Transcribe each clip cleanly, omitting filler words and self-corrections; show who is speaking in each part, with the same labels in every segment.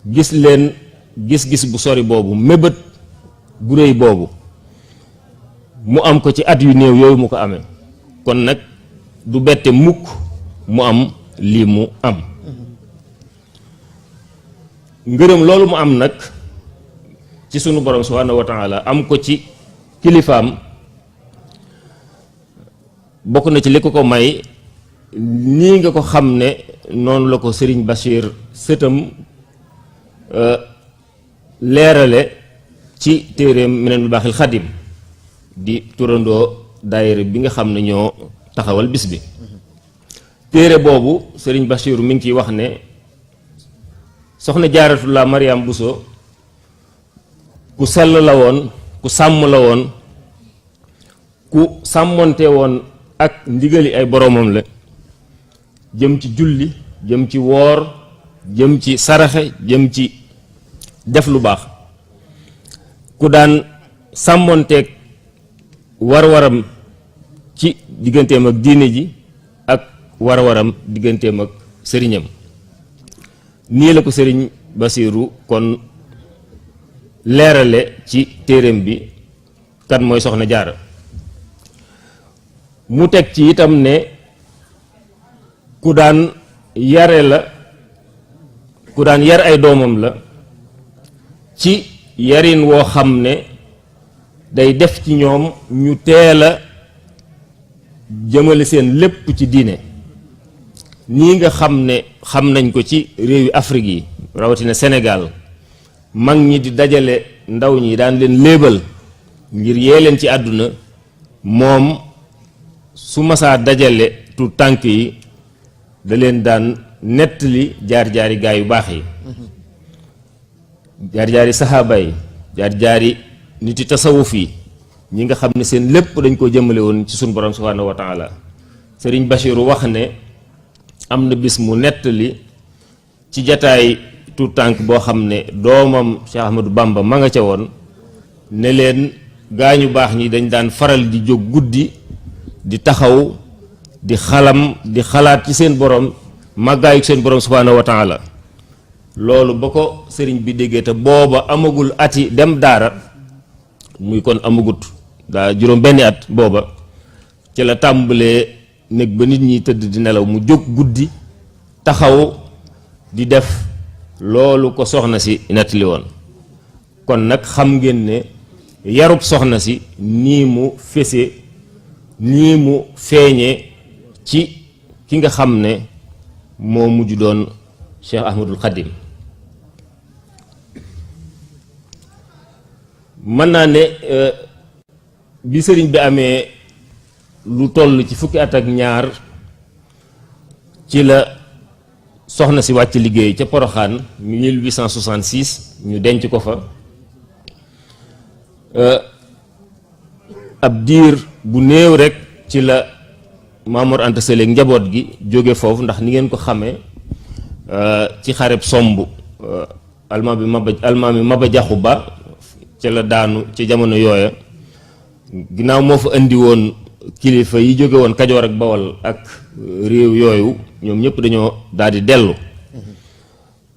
Speaker 1: gis leen gis-gis bu sori boobu, mébét bu réy boobu mu am ko ci at yu néew yooyu mu ko amee. kon nag du bette mukk mu am lii mu am. ngërëm loolu mu am nag ci sunu borom subhanahu wa taala am ko ci kilifaam, bokk na ci li ko may nii nga ko xam ne noonu la ko Serigne Bachir sëtam leerale ci téeréem Minanul Baaxil Xadim di turandoo daayira bi nga xam ne ñoo taxawal bis bi. téere boobu Serigne Bachir mi ngi ciy wax ne soxna Jaaratullah Mariam Bousso ku sell la woon, ku sàmm la woon, ku sàmmonte woon ak ndigali ay boroomam la, jëm ci julli, jëm ci woor, jëm ci saraxe, jëm ci def lu baax, ku daan sàmmonteeg war-waram ci digganteem ak diine ji ak war-waram digganteem ak sëriñam. nii la ko sëriñ Basiiru kon leerale ci téereem bi kan mooy soxna Jaara. mu teg ci itam ne ku daan yare la, ku daan yar ay doomam la ci yarin woo xam ne day def ci ñoom ñu teel a jëmale seen lépp ci diine. nii nga xam ne xam nañ ko ci réewi Afrique yi rawatina Sénégal, mag ñi di dajale ndaw ñi daan leen léebal ngir yee leen ci àdduna, moom su masaa dajale tu tànk yi da leen daan nettali jaar-jaari gaa yu baax yi, jaar-jaari saxaaba yi, jaar-jaari niti tasawuf yi, ñi nga xam ne seen lépp dañ koo jëmale woon ci sunu borom subhanahu wa taala. Sëriñ Bachiru wax ne am na bis mu nettali ci jataay tu tànk boo xam ne doomam Cheikh Ahmadou Bamba ma nga ca woon, ne leen gaañu baax ñi dañ daan faral di jóg guddi di taxaw di xalam di xalaat ci seen borom, màggaayu seen borom subhanahu wa taala. loolu ba ko sëriñ bi déggee te booba amagul ati dem daara, muy kon amagut daa juróom benni at, booba ci la tàmbalee néeg ba nit ñi tëdd di nelaw mu jóg guddi taxaw di def loolu ko soxna si nettali woon. kon nag xam ngeen ne yarub soxna si nii mu fese, nii mu feeñe ci ki nga xam ne moo mujj doon Cheikh Ahmadul Khadim. mën naa ne bi sëriñ bi amee lu toll ci fukki at ak ñaar ci la soxna si wàcc liggéey ca Poroxaan 1866 ñu denc ko fa. ab diir bu néew rek ci la Maamor Anta Sali njaboot gi jóge foofu, ndax ni ngeen ko xamee ci xareb somb almaami Maba Jaxu Ba ca la daanu ci jamono yooya. ginnaaw moo fa indi woon kilifa yi jóge woon Kajoor ak Bawol ak réew yooyu, ñoom ñëpp dañoo daal di dellu.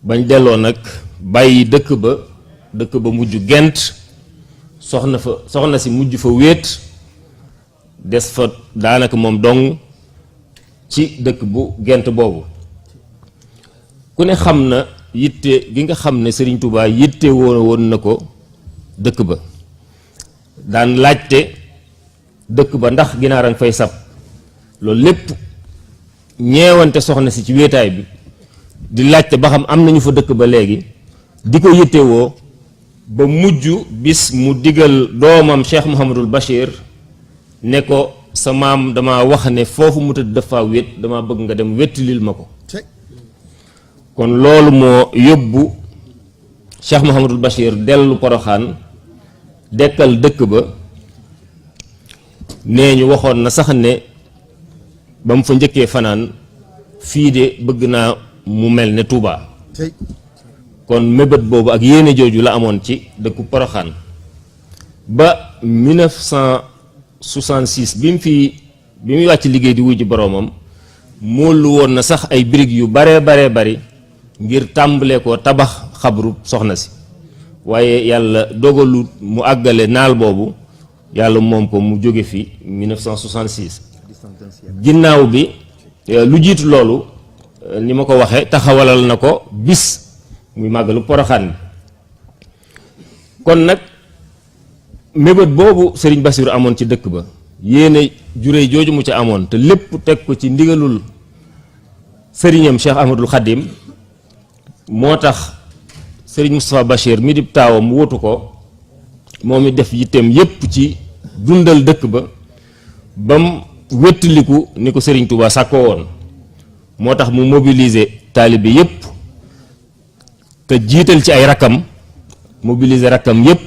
Speaker 1: bañ delloo nag bàyyi dëkk ba mujj gent, soxna si mujj fa wéet, des fa daanaka moom dong ci dëkk bu gent boobu. ku ne xam na yitte gi nga xam ne Serigne Touba yitte woon na ko dëkk ba, daan laajte dëkk ba ndax ginaar a nga fay sab. loolu lépp ñeewante soxna si ci wéetaay bi, di laajte ba xam am nañu fa dëkk ba léegi, di ko yittewoo ba mujj bis mu digal doomam Cheikh Mouhamadul Bachir ne ko sa maam dama wax ne foofu mu tëdd dafa wét, dama bëgg nga dem wettilil ma ko. kon loolu moo yóbbu Cheikh Mouhamadul Bachir dellu Poroxaan dekkal dëkk ba. nee ñu waxoon na sax ne ba mu fa njëkkee fanaan, fii de bëgg naa mu mel ne Touba. kon mébét boobu ak yéene jooju la amoon ci dëkku Poroxaan ba 1966 bi muy wàcc liggéey di wujj boroomam, moolu woon na sax ay briques yu baree bari ngir tàmbalee ko tabax xabru soxna si waaye yàlla dogalu mu àggale naal boobu yàlla moom ko mu jóge fi 1966 ginnaaw bi lu jiitu loolu ni ma ko waxee taxawalal na ko bis muy màggalu Poroxaan bi kon nag mébét boobu Serigne Bassirou amoon ci dëkk ba yéene juré jooju mu ci amoon te lépp teg ko ci ndigalul sëriñam Cheikh Ahmadul Khadim moo tax Serigne Moustapha Bachir mi di taawam mu wutu ko moom it def yitteem yépp ci dundal dëkk ba bam wéttaliku ni ko Serigne Touba sàkkoo woon moo tax mu mobiliser taalibe yépp te jiital ci ay rakkam mobiliser rakkam yépp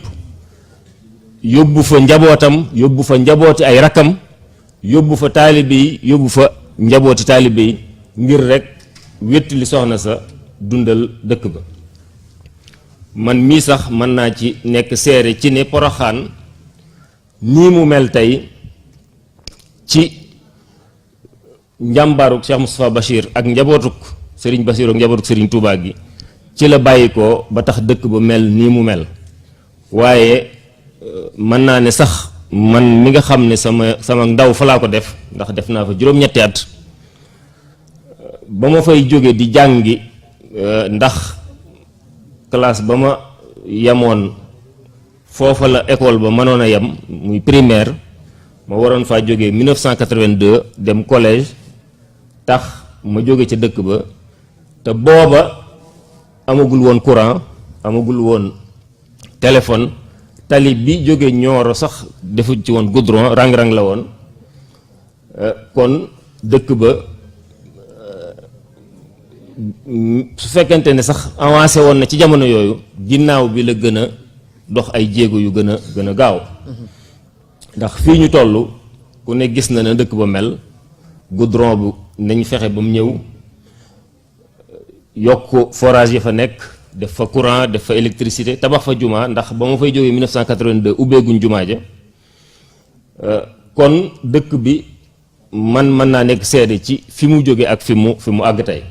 Speaker 1: yóbbu fa njabootam yóbbu fa njabooti ay rakkam yóbbu fa taalibe yi yóbbu fa njabooti taalibe yi ngir rek wéttali soxna sa dundal dëkk ba man mii sax mën naa ci nekk seere ci ne Poroxaan nii mu mel tey ci njàmbaaruk Cheikh Moustapha Bachir ak njabootuk Serigne Bassirou ak njabootuk Serigne Touba gi ci la bàyyi ko ba tax dëkk ba mel nii mu mel waaye mën naa ne sax man mi nga xam ne sama ndaw fa laa ko def ndax def naa fa juróom-ñetti at ba ma fay jóge di jàngi ndax classe ba ma yemoon foofa la école ba mënoon a yem muy primaire ma waroon faa jóge 1982 dem collège tax ma jóge ca dëkk ba te booba amagul woon courant amagul woon téléphone tali bi jóge Nioro sax defu ci woon goudron rang-rang la woon kon dëkk ba su fekkente ne sax avancé woon na ci jamono yooyu ginnaaw bi la gën a dox ay jéego yu gën a gaaw ndax fii ñu toll ku ne gis na ne dëkk ba mel goudron bu nañ fexe ba mu ñëw yokk forage yi fa nekk def fa courant def fa électricité tabax fa jumaa ndax ba ma fay jógee 1982 ubbeeguñ jumaa ja kon dëkk bi mën naa nekk seede ci fi mu jóge ak fi mu àgg tey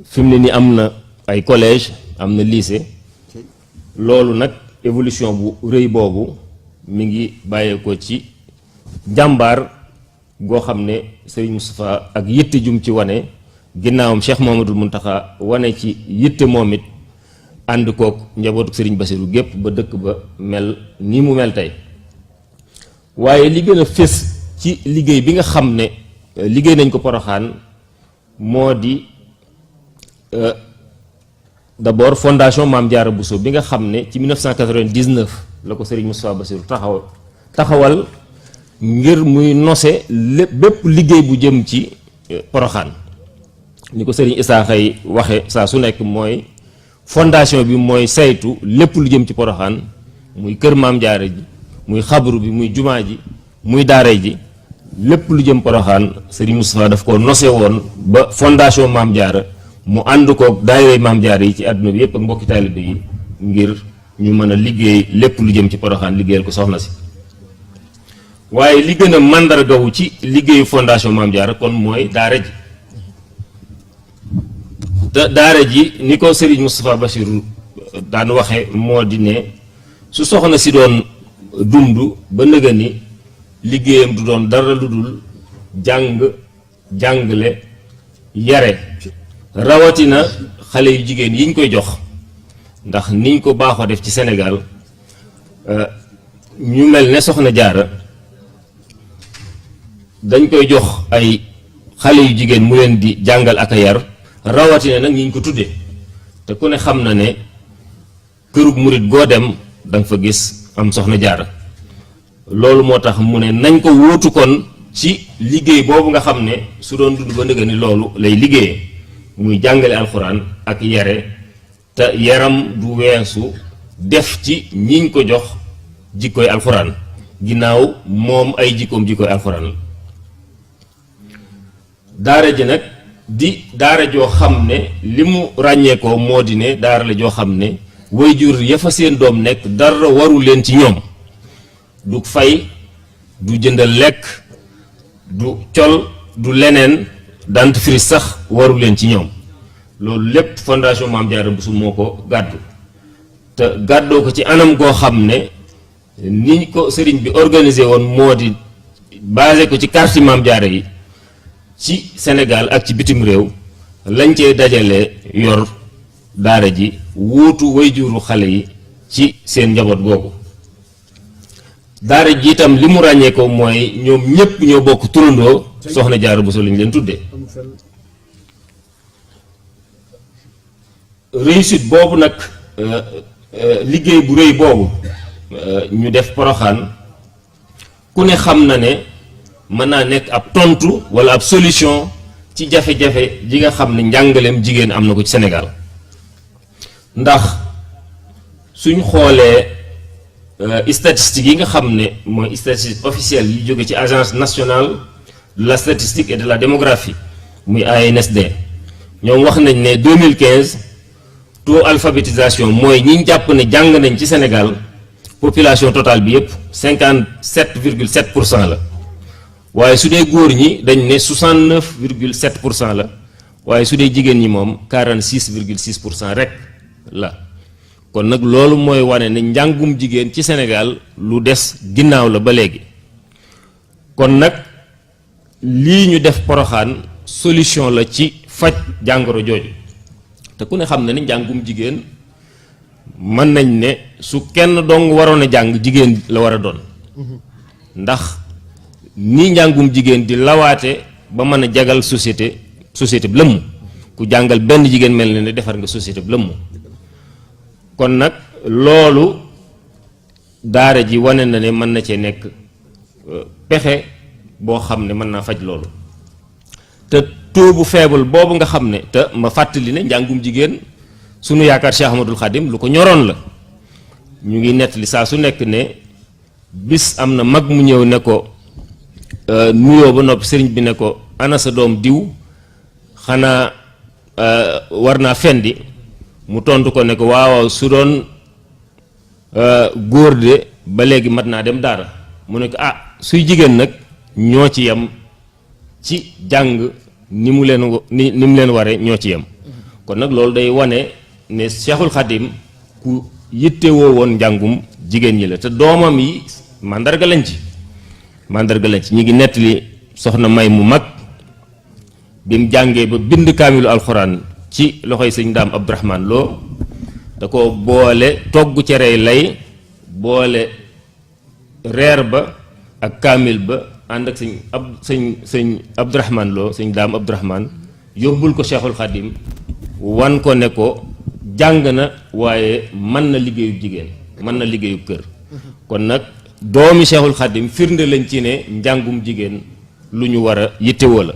Speaker 1: fi mu ne ni am na ay collège am na lycée loolu nag évolution bu rëy boobu mi ngi bàyyeekoo ci jàmbaar goo xam ne Serigne Moustapha ak yitte jum ci wane ginnaawam Cheikh Mouhamadoul Mountakha wane ci yitte moom it ànd kook njabootu Serigne Bassirou gépp ba dëkk ba mel nii mu mel tey waaye li gën a fés ci liggéey bi nga xam ne liggéey nañ ko Poroxaan moo di d'abord fondation Mame Diarra Bousso bi nga xam ne ci 1999 la ko Serigne Moustapha Bassirou taxawal ngir muy nose bépp liggéey bu jëm ci Poroxaan ni ko Serigne Issa Xay waxe saa su nekk mooy fondation bi mooy saytu lépp lu jëm ci Poroxaan muy kër Mame Diarra ji muy xabru bi muy jumaa ji muy daara ji lépp lu jëm Poroxaan Serigne Moustapha daf ko nose woon ba fondation Mame Diarra mu ànd koog daayira Mame Diarra yi ci àdduna bi yépp ak mbokki taalibe yi ngir ñu mën a liggéey lépp lu jëm ci Poroxaan liggéeyal ko soxna si waaye li gën a màndargawu ci liggéeyu fondation Mame Diarra kon mooy daara ji te daara ji ni ko Serigne Moustapha Bassirou daan waxe moo di ne su soxna si doon dund ba nëga ni liggéeyam du doon dara lu dul jàngale yare rawatina xale yu jigéen yiñ koy jox ndax niñ ko baaxoo def ci Sénégal ñu mel ne soxna Jaara dañ koy jox ay xale yu jigéen mu leen di jàngal ak a yar rawatina nag ñiñ ko tuddee te ku ne xam na ne kërug murit goo dem danga fa gis am soxna Jaara loolu moo tax mu ne nañ ko wóotu kon ci liggéey boobu nga xam ne su doon dund ba nëga ni loolu lay liggéeyee muy jàngale alxuraan ak yare te yaram du weesu def ci ñiñ ko jox jikkoy alxuraan ginnaaw moom ay jikkoom jikkoy alxuraan la daara ji nag di daara joo xam ne li mu ràññeekoo moo di ne daara la joo xam ne waajur ya fa seen doom nekk dara waru leen ci ñoom du fay du jëndal lekk du col du leneen dentifrice sax waru leen ci ñoom loolu lépp fondation Mame Diarra Bousso moo ko gàddu te gàddoo ko ci anam goo xam ne ni ko sëriñ bi organisé woon moo di basé ko ci quartier Mame Diarra yi ci Sénégal ak ci bitim réew lañ cee dajale yor daara ji wuutu wayjuru xale yi ci seen njaboot googu. daara ji itam li mu ràññee ko mooy ñoom ñëpp ñoo bokk turandoo soxna Diarra Bousso lañ leen tuddee. réussite boobu nag liggéey bu rëy boobu ñu def Poroxaan ku ne xam na ne mën naa nekk ab tontu walla ab solution ci jafe-jafe ji nga xam ne njàngaleem jigéen am na ko ci Sénégal ndax suñ xoolee statistiques yi nga xam ne mooy statistique officielle yi jóge ci agence nationale de la statistique et de la démographie muy ANSD ñoom wax nañ ne 2015 taux alphabétisation mooy ñi jàpp ne jàng nañ ci Sénégal population totale bi yëpp 57,7% la waaye su dee góor ñi dañ ne 69,7% la waaye su dee jigéen ñi moom 46,6% rek la kon nag loolu mooy wane ne njàngum jigéen ci Sénégal lu des ginnaaw la ba léegi kon nag lii ñu def Poroxaan solution la ci faj jàngoro jooju te ku ne xam na ni njàngum jigéen mën nañ ne su kenn dong waroon a jàng jigéen la war a doon ndax ni njàngum jigéen di lawaate ba mën a jagal société bi lëmm ku jàngal benn jigéen mel na ne defar nga société bi lëmm kon nag loolu daara ji wane na ne mën na cee nekk pexe boo xam ne mën naa faj loolu te taux bu faible boobu nga xam ne te ma fàttali ne njàngum jigéen sunu yaakaar Cheikh Ahmadul Khadim lu ko ñoroon la ñu ngi nettali saa su nekk ne bis am na mag mu ñëw ne ko nuyoo ba noppi sëriñ bi ne ko ana sa doom diw xanaa war naa fendi mu tontu ko ne ko waaw su doon góor de ba léegi mat naa dem daara mu ne ko suy jigéen nag ñoo ci yem ci jàng ni mu leen waree ñoo ci yem kon nag loolu day wane ne Cheikhul Khadim ku yittewoo woon njàngum jigéen ñi la te doomam yi màndarga lañ ci ñi ngi nettali soxna May mu mag bi mu jàngee ba bind kaamilu alxuraan ci loxoy sëñ Daam Abdourahman Lo da ko boole togg cere lay boole reer ba ak kaamil ba ànd ak sëñ Abdourahman Lo sëñ Daam Abdourahman yóbbul ko Cheikhul Khadim wan ko ne ko jàng na waaye mën na liggéeyu jigéen mën na liggéeyu kër kon nag doomi Cheikhul Khadim firnde lañ ci ne njàngum jigéen lu ñu war a yittewoo la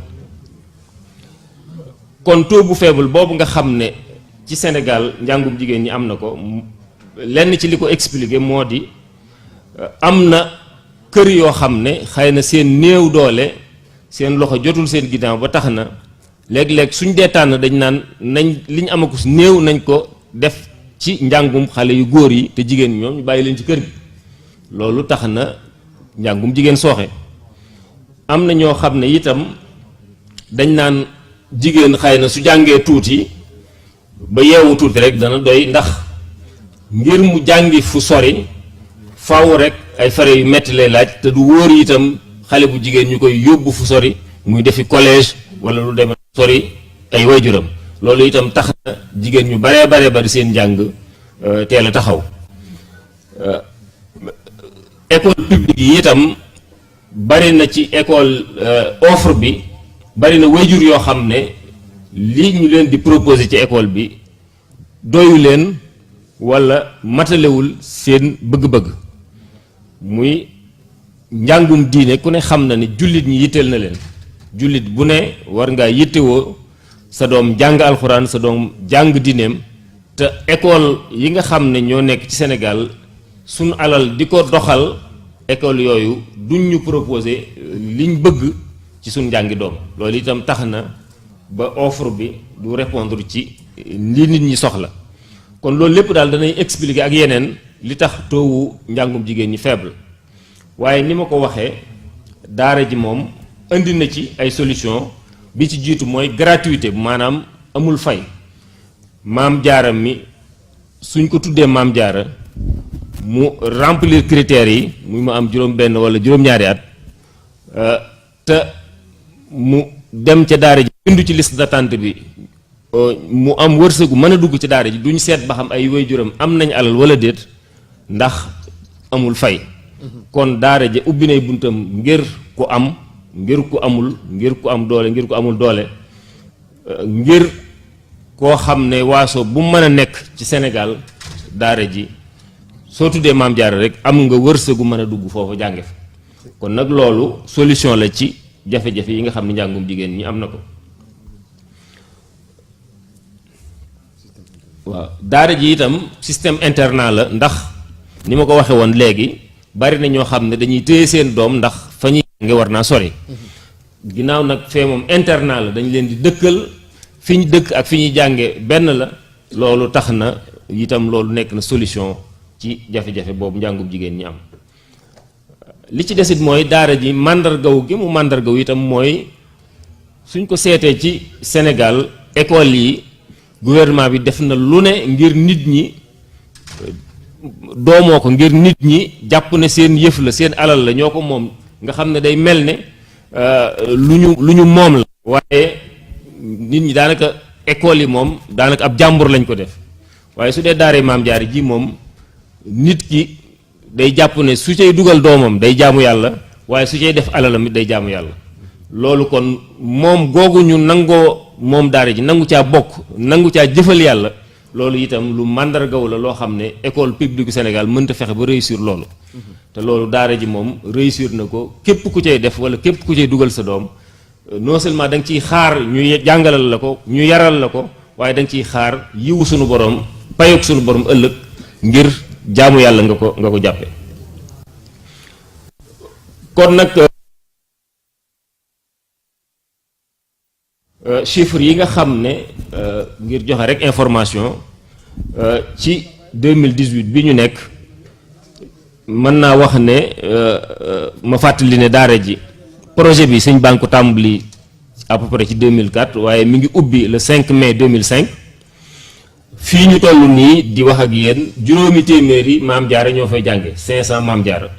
Speaker 1: kon taux bu faible boobu nga xam ne ci Sénégal njàngum jigéen ñi am na ko lenn ci li ko expliqué moo di am na kër yoo xam ne xëy na seen néew doole seen loxo jotul seen ginnaaw ba tax na léeg-léeg suñ dee tànn dañ naan nañ li ñu amakus néew nañ ko def ci njàngum xale yu góor yi te jigéen ñi ñoom ñu bàyyi leen ci kër gi loolu tax na njàngum jigéen sooxe am na ñoo xam ne itam dañ naan jigéen xëy na su jàngee tuuti ba yeewu tuuti rek dana doy ndax ngir mu jàngi fu sori faw rek ay fare yu metti lay laaj te du wóor itam xale bu jigéen ñu koy yóbbu fu sori muy defi collège wala lu dem sori ay waajuram loolu itam tax na jigéen ñu baree bari seen njàng teel a taxaw école publique yi itam bari na ci école offre bi bari na waajur yoo xam ne lii ñu leen di proposer ci école bi doyu leen walla matalewul seen bëgg-bëgg muy njàngum diine ku ne xam na ni jullit ñi yitteel na leen jullit bu ne war ngaa yittewoo sa doom jàng alxuraan sa doom jàng diineem te école yi nga xam ne ñoo nekk ci Sénégal suñu alal di ko doxal école yooyu duñ ñu proposer liñ bëgg ci suñu njàngi doom loolu itam tax na ba offre bi du répondre ci li nit ñi soxla kon loolu lépp daal danay expliquer ak yeneen li tax toowu njàngum jigéen ñi faible waaye ni ma ko waxee daara ji moom indi na ci ay solution bi ci jiitu mooy gratuité maanaam amul fay maam jaara mi suñ ko tuddee maam jaara mu remplir critères yi muy mu am juróom benn wala juróom-ñaari at te mu dem ca daara ji bindu ci liste d'attente bi mu am wërsëgu mën a dugg ci daara ji duñ seet ba xam ay waajuram am nañ alal wala déet ndax amul fay kon daara ji ubbi nay buntam ngir ku am ngir ku amul ngir ku am doole ngir ku amul doole ngir koo xam ne waaso bu mën a nekk ci Sénégal daara ji soo tuddee maam jaara rek am nga wërsëgu mën a dugg foofu jànge fa kon nag loolu solution la ci jafe-jafe yi nga xam ne njàngum jigéen ñi am na ko waaw daara ji itam système internat la ndax ni ma ko waxe woon léegi bari na ñoo xam ne dañuy téye seen doom ndax fa ñuy jànge war naa sori ginnaaw nag fee moom internat la dañ leen di dëkkal fi ñu dëkk ak fi ñuy jànge benn la loolu tax na itam loolu nekk na solution ci jafe-jafe boobu njàngum jigéen ñi am li ci desit mooy daara ji màndargaw gi mu màndargaw itam mooy suñ ko seetee ci Sénégal école yi gouvernement bi def na lu ne ngir nit ñi doomoo ko ngir nit ñi jàpp ne seen yëf la seen alal la ñoo ko moom nga xam ne day mel ne lu ñu moom la waaye nit ñi daanaka école yi moom daanaka ab jàmbur lañ ko def waaye su dee daaree maam jaara ji moom nit ki day jàpp ne su cay dugal doomam day jaamu yàlla waaye su cay def alalam it day jaamu yàlla loolu kon moom googu ñu nangoo moom daara ji nangu caa bokk nangu caa jëfal yàlla loolu itam lu màndargaw la loo xam ne école publique Sénégal mënta fexe ba réussir loolu te loolu daara ji moom réussir na ko képp ku cay def wala képp ku cay dugal sa doom non seulement da nga ciy xaar ñu jàngalal la ko ñu yaral la ko waaye da nga ciy xaar yiwu sunu borom payoog sunu borom ëllëg ngir jaamu yàlla nga ko jàppe kon nag chiffres yi nga xam ne ngir joxe rek information ci 2018 bi ñu nekk mën naa wax ne ma fàttali ne daara ji projet bi sëñ baa ngi ko tàmbali à peu près ci 2004 waaye mi ngi ubbi le 5 mai 2005 fii ñu toll nii di wax ak yéen juróomi téeméeri maam jaara ñoo fay jànge 500 maam jaara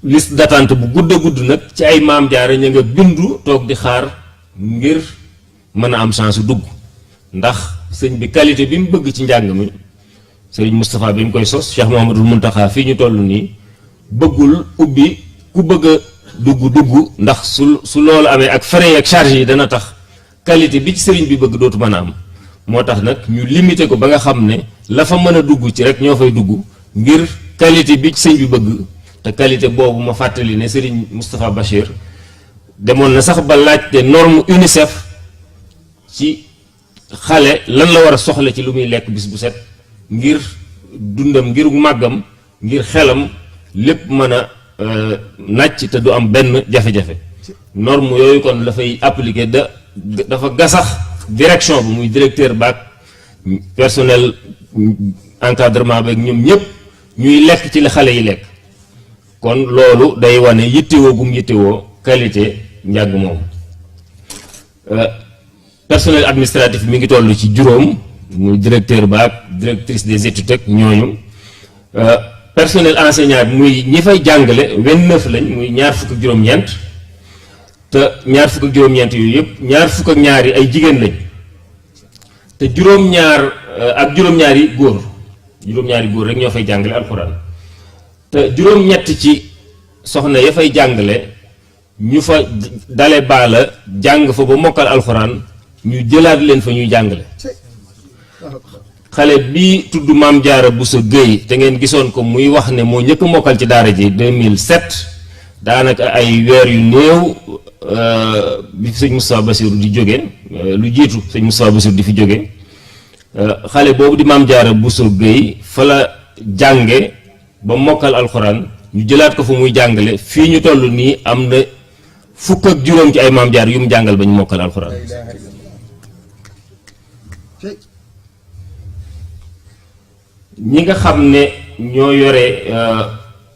Speaker 1: liste d'attente bu gudd a gudd nag ci ay maam jaara ña nga bindu toog di xaar ngir mën a am chance dugg ndax sëñ bi qualité bi mu bëgg ci njàng mi sëriñ Moustapha bi mu koy sos Cheikh Mouhamadoul Mountakha fii ñu toll nii bëggul ubbi ku bëgg a dugg ndax su loolu amee ak frais ak charge yi dana tax qualité bi ci sëriñ bi bëgg dootu mën a am moo tax nag ñu limité ko ba nga xam ne la fa mën a dugg ci rek ñoo fay dugg ngir qualité bi ci sëñ bi bëgg te qualité boobu ma fàttali ne sëriñ Moustapha Bachir demoon na sax ba laajte norme UNICEF ci xale lan la war a soxla ci lu muy lekk bis bu set ngir dundam ngir màggam ngir xelam lépp mën a nàcc te du am benn jafe-jafe norme yooyu kon dafay appliquer dafa gasax direction bi muy directeur baak personnel encadrement beeg ñoom ñëpp ñuy lekk ci li xale yi lekk kon loolu day wane yittewoo gum yittewoo qualité njàng moom personnel administratif mi ngi toll ci juróom muy directeur baak directrice des études ak ñooñu personnel enseignant bi muy ñi fay jàngale 29 lañ muy ñaar fukk ak juróom-ñeent te ñaar fukk ak juróom-ñeent yooyu yëpp ñaar fukk ak ñaar yi ay jigéen lañ te juróom-ñaar ak juróom-ñaari góor rek ñoo fay jàngale alxuraan te juróom-ñett ci soxna ya fay jàngale ñu fa dale baala jàng fa ba mokkal alxuraan ñu jëlaat leen fa ñuy jàngale xale bii tudd Maam Jaara Bousso Gueye te ngeen gisoon ko muy wax ne moo njëkk mokkal ci daara ji 2007 daanaka ay weer yu néew bi sëñ Moustapha Bassirou di jóge lu jiitu sëñ Moustapha Bassirou di fi jóge xale boobu di Maam Jaara Bousso Gueye fa la jànge ba mokkal alxuraan ñu jëlaat ko fa muy jàngale fii ñu toll nii am na fukk ak juróom ci ay maam jaar yu mu jàngal ba ñu mokkal alxuraan ñi nga xam ne ñoo yore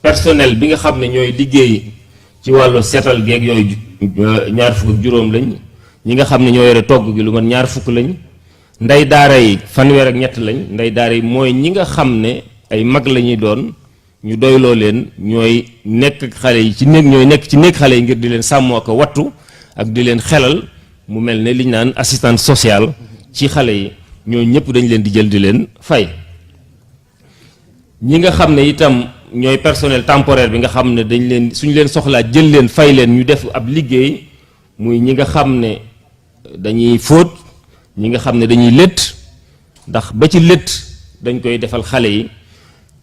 Speaker 1: personnel bi nga xam ne ñooy liggéey ci wàllu seetal geeg yooyu ñaar fukk ak juróom lañ ñi nga xam ne ñoo yore togg gi lu mat ñaar fukk lañ ndey daara yi fanweer ak ñett lañ ndey daara yi mooy ñi nga xam ne ay mag la ñuy doon ñu doyloo leen ñooy nekk xale yi ci néeg ñooy nekk ci néeg xale yi ngir di leen sàmmoo ak wattu ak di leen xelal mu mel ne liñ naan assistante sociale ci xale yi ñoo ñëpp dañ leen di jël di leen fay ñi nga xam ne itam ñooy personnel temporaire bi nga xam ne dañ leen suñ leen soxlaa jël leen fay leen ñu def ab liggéey muy ñi nga xam ne dañuy fóot ñi nga xam ne dañuy létt ndax ba ci létt dañ koy defal xale yi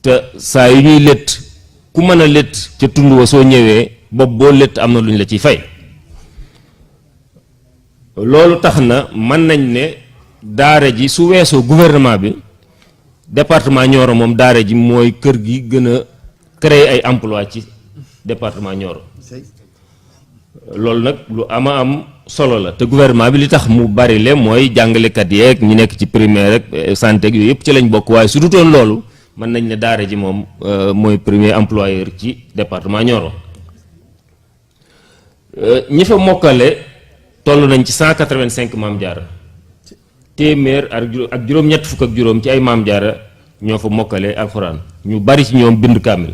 Speaker 1: te saa yu ñuy létt ku mën a létt ca tund wa soo ñëwee bopp boo létt am na lu ñu la ciy fay loolu tax na mën nañ ne daara ji su weesoo gouvernement bi département Nioro moom daara ji mooy kër gi gën a créer ay emploi ci département Nioro loolu nag lu ama am solo la te gouvernement bi li tax mu bari le mooy jàngalekat yeeg ñi nekk ci primaire ak santé ak yooyu yëpp ci lañ bokk waaye su dutoon loolu mën nañ ne daara ji moom mooy premier employeur ci département Nioro ñi fa mokkale toll nañ ci 185 maam jaara téeméer ak juróom-ñett fukk ak juróom ci ay maam jaara ñoo fa mokkale alxuraan ñu bari ci ñoom bind kaamil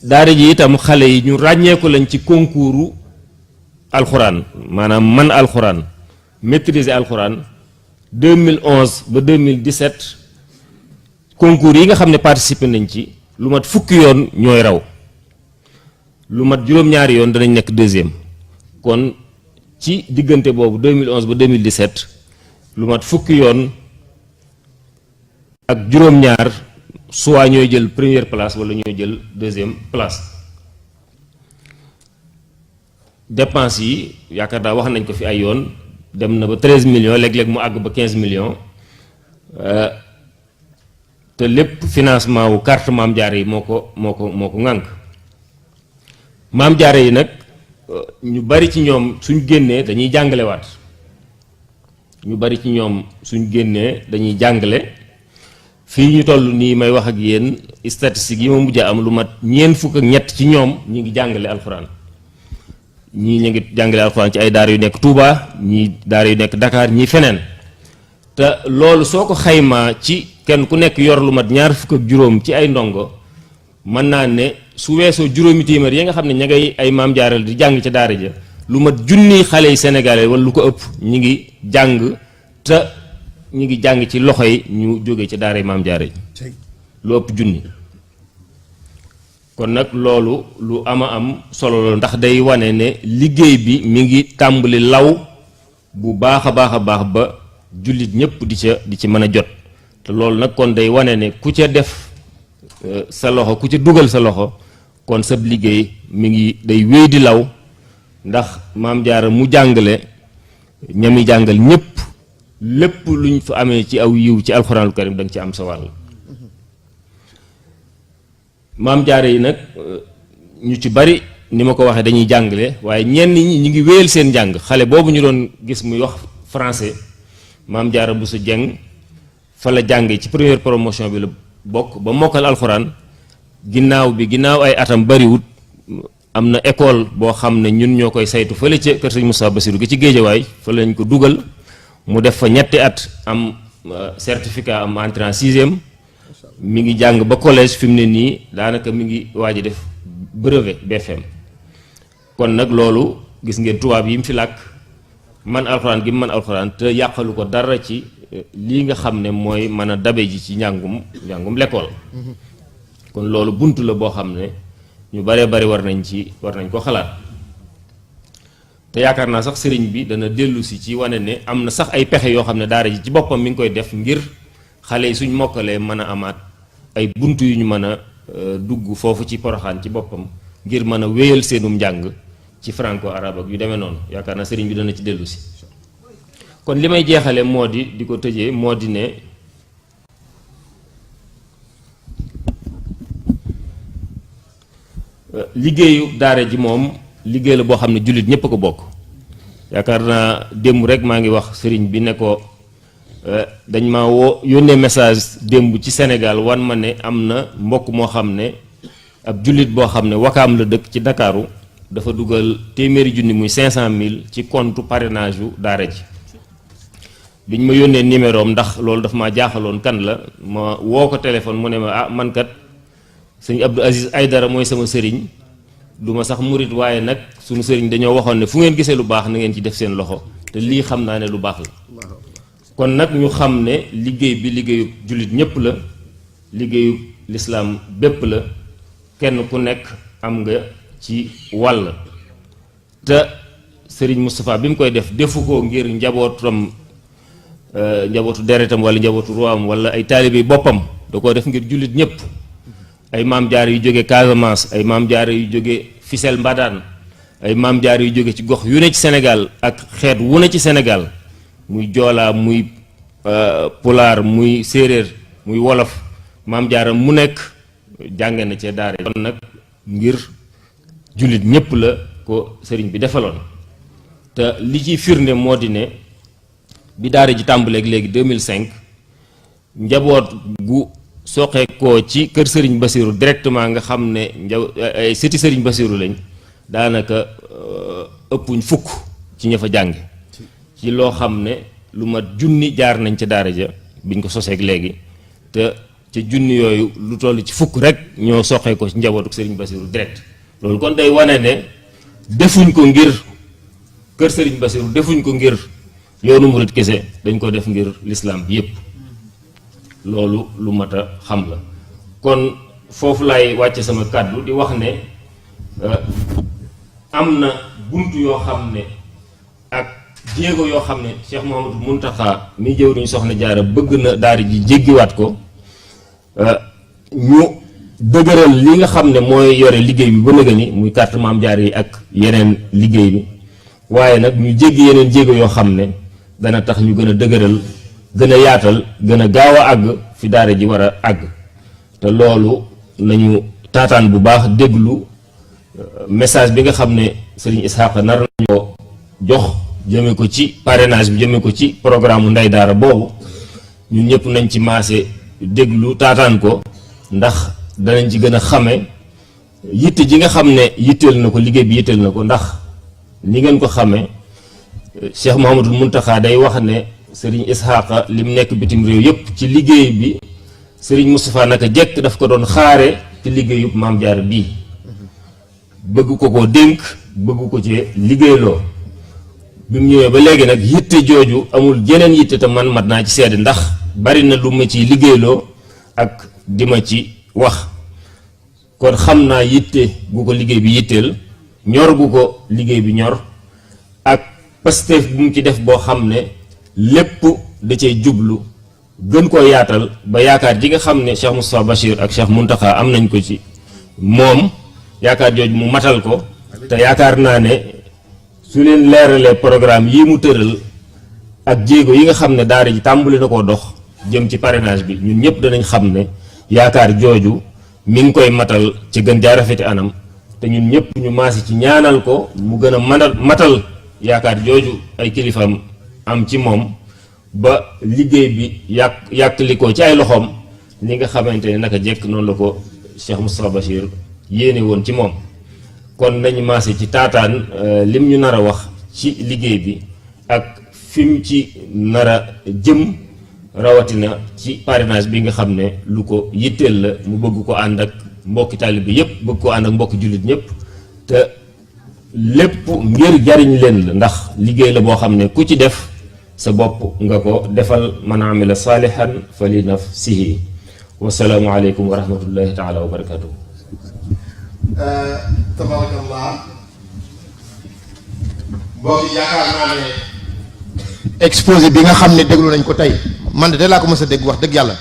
Speaker 1: daara ji itam xale yi ñu ràññeeku lañ ci concours alxuraan maanaam man alxuraan maîtriser alxuraan 2011 ba 2017 concours yi nga xam ne participé nañ ci lu mat fukki yoon ñooy raw lu mat juróom-ñaari yoon danañ nekk deuxième kon ci diggante boobu 2011 ba 2017 lu mat fukki yoon ak juróom-ñaar soit ñooy jël première place wala ñooy jël deuxième place dépense yi yaakaar naa wax nañ ko fi ay yoon dem na ba 13 millions léeg-léeg mu àgg ba 15 millions te lépp financement wu carte maam jaare yi moo ko ŋànk maam jaare yi nag ñu bari ci ñoom suñ génnee dañuy jàngalewaat ñu bari ci ñoom suñ génnee dañuy jàngale fii ñu toll nii may wax ak yéen statistiques yi ma mujj am lu mat ñeent fukk ak ñett ci ñoom ñi ngi jàngale alxuraan ñii ñu ngi jàngale alxuraan ci ay daara yu nekk Touba ñii daara yu nekk Dakar ñii feneen te loolu soo ko xaymaa ci kenn ku nekk yor lu mat ñaar fukk ak juróom ci ay ndongo mën naa ne su weesoo juróomi téeméer yi nga xam ne ña ngay ay maam jaaral di jàng ca daara ja lu mat junniy xale yi sénégalais wala lu ko ëpp ñi ngi jàng te ñi ngi jàng ci loxo yi ñu jóge ci daara yi maam jaare yi lu ëpp junni kon nag loolu lu ama am solo la ndax day wane ne liggéey bi mi ngi tàmbali law bu baax a baax ba jullit ñëpp di ci mën a jot te loolu nag kon day wane ne ku ca def sa loxo ku ca dugal sa loxo kon sab liggéey mi ngi day wéy di law ndax maam jaara mu jàngale ñami jàngal ñëpp lépp luñ fa amee ci aw yiw ci alxuraanul karim da nga ci am sa wàll maam jaare yi nag ñu ci bari ni ma ko waxee dañuy jàngale waaye ñenn ñi ñu ngi wéyal seen njàng xale boobu ñu doon gis muy wax français maam jaara bu sa jeng fa la jànge ci première promotion bi la bokk ba mokkal alxuraan ginnaaw ay atam bariwut am na école boo xam ne ñun ñoo koy saytu fële ca kër sëñ Moussa Bassirou gi ci Géejawaay fa lañ ko dugal mu def fa ñetti at am certificat am entrée en sixième mi ngi jàng ba collège fi mu ne nii daanaka mi ngi waaj a def brevet BFM kon nag loolu gis ngeen tubaab yi mu fi làkk man alxuraan gi mu man alxuraan te yàqalu ko dara ci lii nga xam ne mooy mën a dabe ji ci njàngum l'école kon loolu bunt la boo xam ne ñu baree bari war nañ ko xalaat te yaakaar naa sax sëriñ bi dana dellu si ci wane ne am na sax ay pexe yoo xam ne daara ji ci boppam mi ngi koy def ngir xale yi suñ mokkalee mën a amaat ay bunt yu ñu mën a dugg foofu ci Poroxaan ci boppam ngir mën a wéyal seenum njàng ci franco arabe ak yu demee noonu yaakaar naa sëriñ bi dana ci dellu si kon li may jeexale moo di ko tëjee moo di ne liggéeyu daara ji moom liggéey la boo xam ne jullit ñëpp a ko bokk yaakaar naa démb rek maa ngi wax sëriñ bi ne ko dañ ma yónnee message démb ci Sénégal wan ma ne am na mbokk moo xam ne ab jullit boo xam ne Wakaam la dëkk ci Ndakaaru dafa dugal téeméeri junni muy 500.000 ci compte parrainage yu daara ji biñ ma yónnee numéro am ndax loolu dafa maa jaaxaloon kan la ma woo ko téléphone mu ne ma ah man kat sëñ Abdou Aziz Aydara mooy sama sëriñ du ma sax murit waaye nag sunu sëriñ dañoo waxoon ne fu ngeen gisee lu baax na ngeen ci def seen loxo te lii xam naa ne lu baax la kon nag ñu xam ne liggéey bi liggéeyu jullit ñëpp la liggéeyu lislaam bépp la kenn ku nekk am nga ci wàll te sëriñ Moustapha bi mu koy def defu ko ngir njabootam njabootu deretam wala njabootu ruwaam wala ay taalibe boppam da koo def ngir jullit ñëpp ay maam jaar yu jóge Casamance ay maam jaar yu jóge Fissel Mbadaan ay maam jaar yu jóge ci gox yu ne ci Sénégal ak xeet wu ne ci Sénégal muy joolaa muy pulaar muy séeréer muy wolof maam jaaram mu nekk jànge na ci daara kon nag ngir jullit ñëpp la ko sëriñ bi defaloon te li ci firnde moo di ne bi daara ji tàmbaleeg léegi 2005 njaboot gu soqeekoo ci kër sëriñ Basiru directement nga xam ne ay sëti sëriñ Basiru lañ daanaka ëppuñ fukk ci ña fa jànge ci loo xam ne lu mat junni jaar nañ ca daara ja biñ ko soseeg léegi te ca junni yooyu lu toll ci fukk rek ñoo soqeekoo ci njabootu sëriñ Basiru direct loolu kon day wane ne defuñ ko ngir kër sëriñ Basiru defuñ ko ngir yoonu murit kese dañ ko def ngir lislaam bi yépp loolu lu mat a xam la kon foofu lay wàcce sama kàddu di wax ne am na bunt yoo xam ne ak jéego yoo xam ne Cheikh Mouhamadou Mountakha mi jëwriñ Soxna Jaara bëgg na daara ji jéggiwaat ko ñu dëgëral li nga xam ne mooy yore liggéey bi ba nëga ni muy carte Maam Jaara yi ak yeneen liggéey bi waaye nag ñu jéggi yeneen jéego yoo xam ne dana tax ñu gën a dëgëral gën a yaatal gën a gaaw a àgg fi daara ji war a àgg te loolu nañu taataan bu baax déglu message bi nga xam ne Serigne Ishaqa nar nañu ko jox jëme ko ci parrainage bi jëme ko ci programme ndey daara boobu ñun ñëpp nañ ci maase déglu taataan ko ndax danañ ci gën a xame yitte ji nga xam ne yitteel na ko liggéey bi yitteel na ko ndax ni ngeen ko xame Cheikh Mouhamadou Mountakha day wax ne Serigne Ishaqa lim nekk bitim réew yëpp ci liggéey bi Serigne Moustapha naka jekk daf ko doon xaare ci liggéeyub Maam Jaara bii bëgg ko koo dénk bëgg ko ci liggéeyloo bi mu ñëwee ba léegi nag yitte jooju amul jeneen yitte te man mat naa ci seede ndax bari na lu ma ciy liggéeyloo ak di ma ci wax kon xam naa yitte gu ko liggéey bi yitteel ñor gu ko liggéey bi ñor ak Pastef bu mu ci def boo xam ne lépp da cay jublu gën koo yaatal ba yaakaar ji nga xam ne Cheikh Moustapha Bachir ak Cheikh Mountakha am nañ ko ci moom yaakaar jooju mu matal ko te yaakaar naa ne su leen leeralee programme yi mu tëral ak jéego yi nga xam ne daara ji tàmbali na koo dox jëm ci parrainage bi ñun ñëpp danañ xam ne yaakaar jooju mi ngi koy matal ci gën jaa rafeti anam te ñun ñëpp ñu maasi ci ñaanal ko mu gën a matal yaakaar jooju ay kilifaam am ci moom ba liggéey bi yàqli ko ci ay loxoom li nga xamante ne naka jekk noonu la ko Cheikh Moustapha Bachir yéene woon ci moom kon nañu maase ci taataan lim ñu nar a wax ci liggéey bi ak fi mu ci nar a jëm rawatina ci parrainage bi nga xam ne lu ko yitteel la mu bëgg ko ànd ak mbokki taalibe yépp bëgg ko ànd ak mbokki jullit ñëpp te lépp ngir jariñ leen la ndax liggéey la boo xam ne ku ci def sa bopp nga ko defal man amila saalihan fa li nafsihi wasalaamu aleykum wa rahmatullahi taala wa barakatuh.
Speaker 2: Tabarakallah boobu yaakaar naa ne exposé bi nga xam ne déglu nañ ko tey man de laa ko mës a dégg wax dëgg yàlla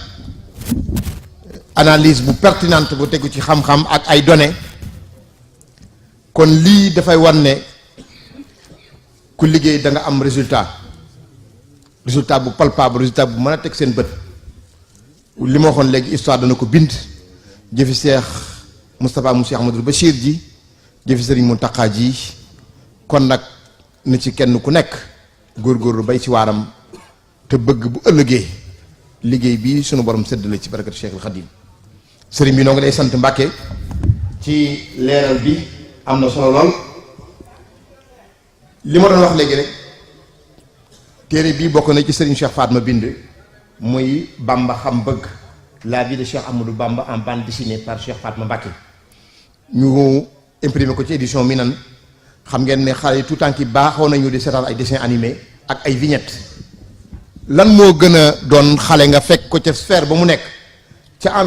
Speaker 2: analyse bu pertinente bu tegu ci xam-xam ak ay données kon lii dafay wan ne ku liggéey da nga am résultat bu palpable résultat bu mën a teg seen bët li ma waxoon léegi histoire dana ko bind jëfi Cheikh Moustapha mu Cheikh Ahmadou Bachir ji jëfi Serigne Mountakha ji kon nag na ci kenn ku nekk góorgóorlu bay ci waaram te bëgg bu ëllëgee liggéey bi sunu borom sëdd la ci barakatu Cheikhul Khadim Serigne bi noo ngi lay sant Mbàkke ci leeral bi am na solo lool li ma doon wax léegi rek téere bii bokk na ci Serigne Cheikh Fatma bind muy Bamba xam bëgg la vie de Cheikh Amadou Bamba en bande dessinée par Cheikh Fatma Mbacké ñu imprimé ko ci édition Minan. xam ngeen ne xale yi tout temps ki baaxoo nañu di seetaan ay dessins animés ak ay vignettes lan moo gën a doon xale nga fekk ko ca sphère ba mu nekk ca envers